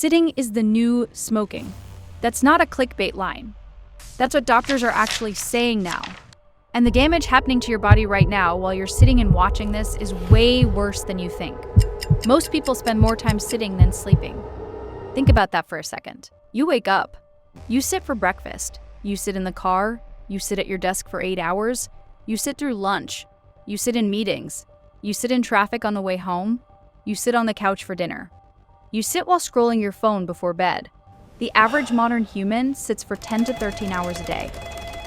Sitting is the new smoking. That's not a clickbait line. That's what doctors are actually saying now. And the damage happening to your body right now while you're sitting and watching this is way worse than you think. Most people spend more time sitting than sleeping. Think about that for a second. You wake up. You sit for breakfast. You sit in the car. You sit at your desk for 8 hours. You sit through lunch. You sit in meetings. You sit in traffic on the way home. You sit on the couch for dinner. You sit while scrolling your phone before bed. The average modern human sits for 10 to 13 hours a day.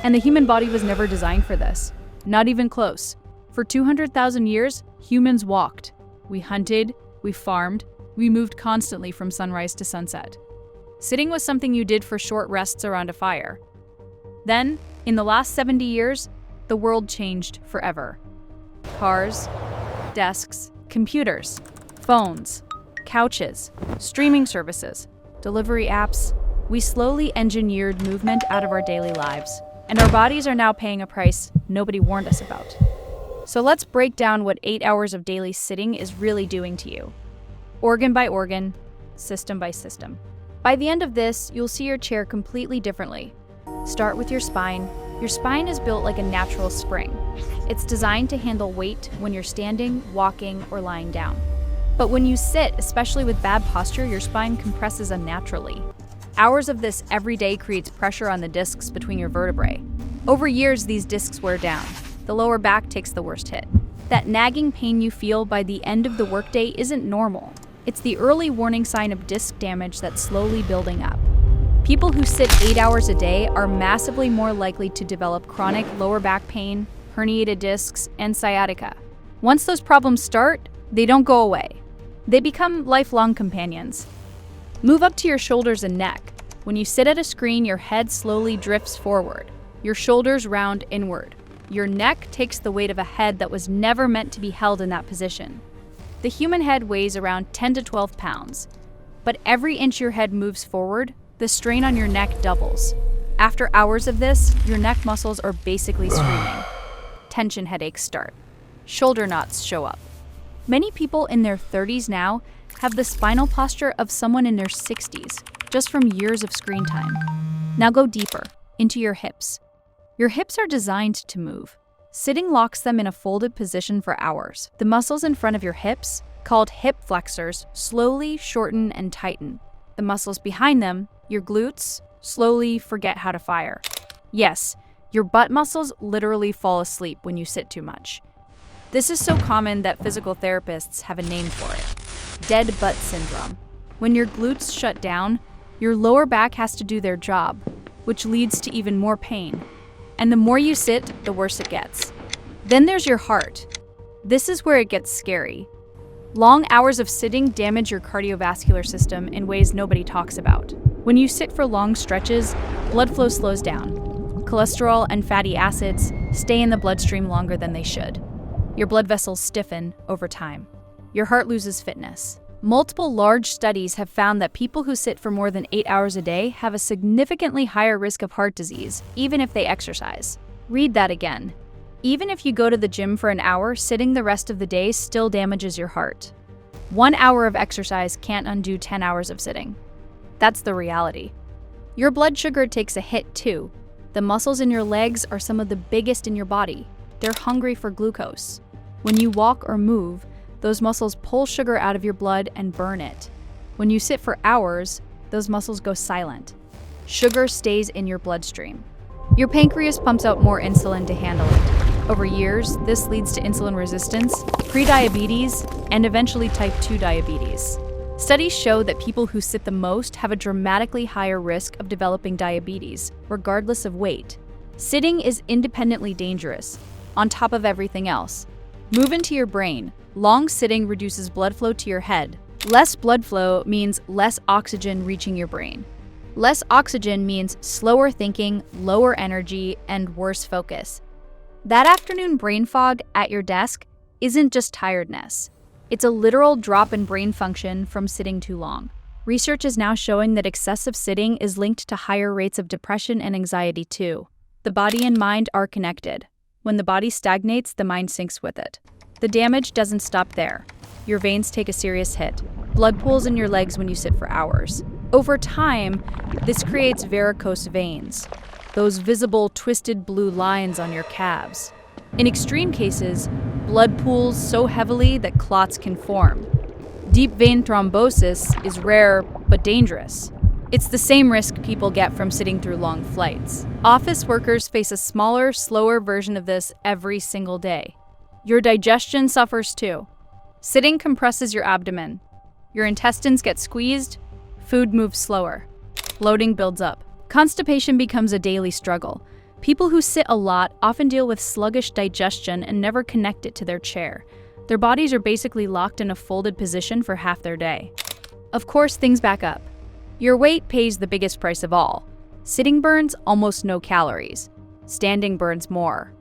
And the human body was never designed for this. Not even close. For 200,000 years, humans walked. We hunted, we farmed, we moved constantly from sunrise to sunset. Sitting was something you did for short rests around a fire. Then, in the last 70 years, the world changed forever. Cars, desks, computers, phones, couches, streaming services, delivery apps. We slowly engineered movement out of our daily lives, and our bodies are now paying a price nobody warned us about. So let's break down what 8 hours of daily sitting is really doing to you. Organ by organ, system by system. By the end of this, you'll see your chair completely differently. Start with your spine. Your spine is built like a natural spring. It's designed to handle weight when you're standing, walking, or lying down. But when you sit, especially with bad posture, your spine compresses unnaturally. Hours of this every day creates pressure on the discs between your vertebrae. Over years, these discs wear down. The lower back takes the worst hit. That nagging pain you feel by the end of the workday isn't normal. It's the early warning sign of disc damage that's slowly building up. People who sit 8 hours a day are massively more likely to develop chronic lower back pain, herniated discs, and sciatica. Once those problems start, they don't go away. They become lifelong companions. Move up to your shoulders and neck. When you sit at a screen, your head slowly drifts forward. Your shoulders round inward. Your neck takes the weight of a head that was never meant to be held in that position. The human head weighs around 10 to 12 pounds. But every inch your head moves forward, the strain on your neck doubles. After hours of this, your neck muscles are basically screaming. Tension headaches start. Shoulder knots show up. Many people in their 30s now have the spinal posture of someone in their 60s, just from years of screen time. Now go deeper, into your hips. Your hips are designed to move. Sitting locks them in a folded position for hours. The muscles in front of your hips, called hip flexors, slowly shorten and tighten. The muscles behind them, your glutes, slowly forget how to fire. Yes, your butt muscles literally fall asleep when you sit too much. This is so common that physical therapists have a name for it. Dead butt syndrome. When your glutes shut down, your lower back has to do their job, which leads to even more pain. And the more you sit, the worse it gets. Then there's your heart. This is where it gets scary. Long hours of sitting damage your cardiovascular system in ways nobody talks about. When you sit for long stretches, blood flow slows down. Cholesterol and fatty acids stay in the bloodstream longer than they should. Your blood vessels stiffen over time. Your heart loses fitness. Multiple large studies have found that people who sit for more than 8 hours a day have a significantly higher risk of heart disease, even if they exercise. Read that again. Even if you go to the gym for an hour, sitting the rest of the day still damages your heart. 1 hour of exercise can't undo 10 hours of sitting. That's the reality. Your blood sugar takes a hit too. The muscles in your legs are some of the biggest in your body. They're hungry for glucose. When you walk or move, those muscles pull sugar out of your blood and burn it. When you sit for hours, those muscles go silent. Sugar stays in your bloodstream. Your pancreas pumps out more insulin to handle it. Over years, this leads to insulin resistance, prediabetes, and eventually type 2 diabetes. Studies show that people who sit the most have a dramatically higher risk of developing diabetes, regardless of weight. Sitting is independently dangerous, on top of everything else. Move into your brain. Long sitting reduces blood flow to your head. Less blood flow means less oxygen reaching your brain. Less oxygen means slower thinking, lower energy, and worse focus. That afternoon brain fog at your desk isn't just tiredness. It's a literal drop in brain function from sitting too long. Research is now showing that excessive sitting is linked to higher rates of depression and anxiety too. The body and mind are connected. When the body stagnates, the mind sinks with it. The damage doesn't stop there. Your veins take a serious hit. blood pools in your legs when you sit for hours. Over time, this creates varicose veins, those visible twisted blue lines on your calves. In extreme cases, blood pools so heavily that clots can form. Deep vein thrombosis is rare but dangerous. It's the same risk people get from sitting through long flights. Office workers face a smaller, slower version of this every single day. Your digestion suffers too. Sitting compresses your abdomen. Your intestines get squeezed, food moves slower. Bloating builds up. Constipation becomes a daily struggle. People who sit a lot often deal with sluggish digestion and never connect it to their chair. Their bodies are basically locked in a folded position for half their day. Of course, things back up. Your weight pays the biggest price of all. Sitting burns almost no calories. Standing burns more.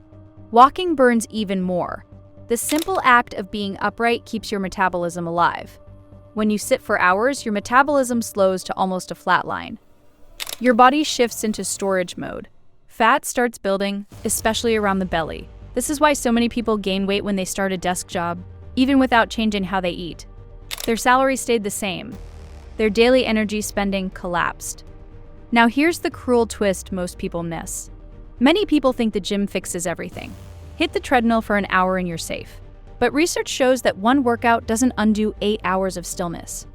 Walking burns even more. The simple act of being upright keeps your metabolism alive. When you sit for hours, your metabolism slows to almost a flat line. Your body shifts into storage mode. Fat starts building, especially around the belly. This is why so many people gain weight when they start a desk job, even without changing how they eat. Their salary stayed the same. Their daily energy spending collapsed. Now here's the cruel twist most people miss. Many people think the gym fixes everything. Hit the treadmill for an hour and you're safe. But research shows that one workout doesn't undo 8 hours of stillness.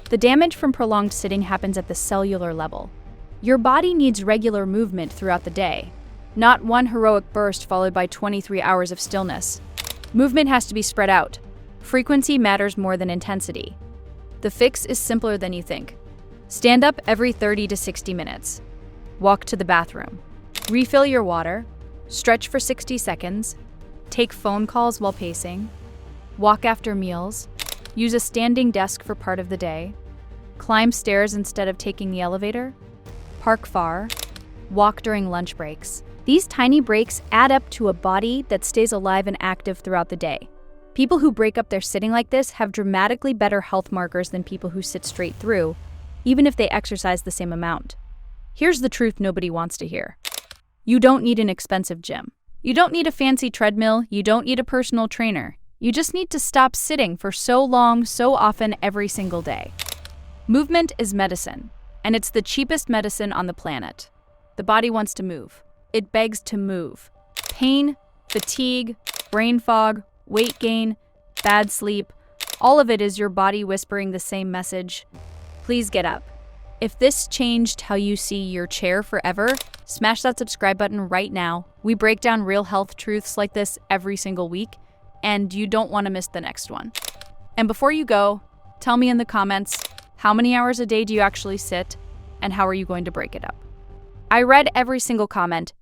The damage from prolonged sitting happens at the cellular level. Your body needs regular movement throughout the day, not one heroic burst followed by 23 hours of stillness. Movement has to be spread out. Frequency matters more than intensity. The fix is simpler than you think. Stand up every 30 to 60 minutes. Walk to the bathroom. Refill your water. Stretch for 60 seconds. Take phone calls while pacing. Walk after meals. Use a standing desk for part of the day. Climb stairs instead of taking the elevator. Park far. Walk during lunch breaks. These tiny breaks add up to a body that stays alive and active throughout the day. People who break up their sitting like this have dramatically better health markers than people who sit straight through, even if they exercise the same amount. Here's the truth nobody wants to hear. You don't need an expensive gym. You don't need a fancy treadmill. You don't need a personal trainer. You just need to stop sitting for so long, so often, every single day. Movement is medicine, and it's the cheapest medicine on the planet. The body wants to move. It begs to move. Pain, fatigue, brain fog, weight gain, bad sleep, all of it is your body whispering the same message. Please get up. If this changed how you see your chair forever, smash that subscribe button right now. We break down real health truths like this every single week, and you don't want to miss the next one. And before you go, tell me in the comments, how many hours a day do you actually sit, and how are you going to break it up? I read every single comment,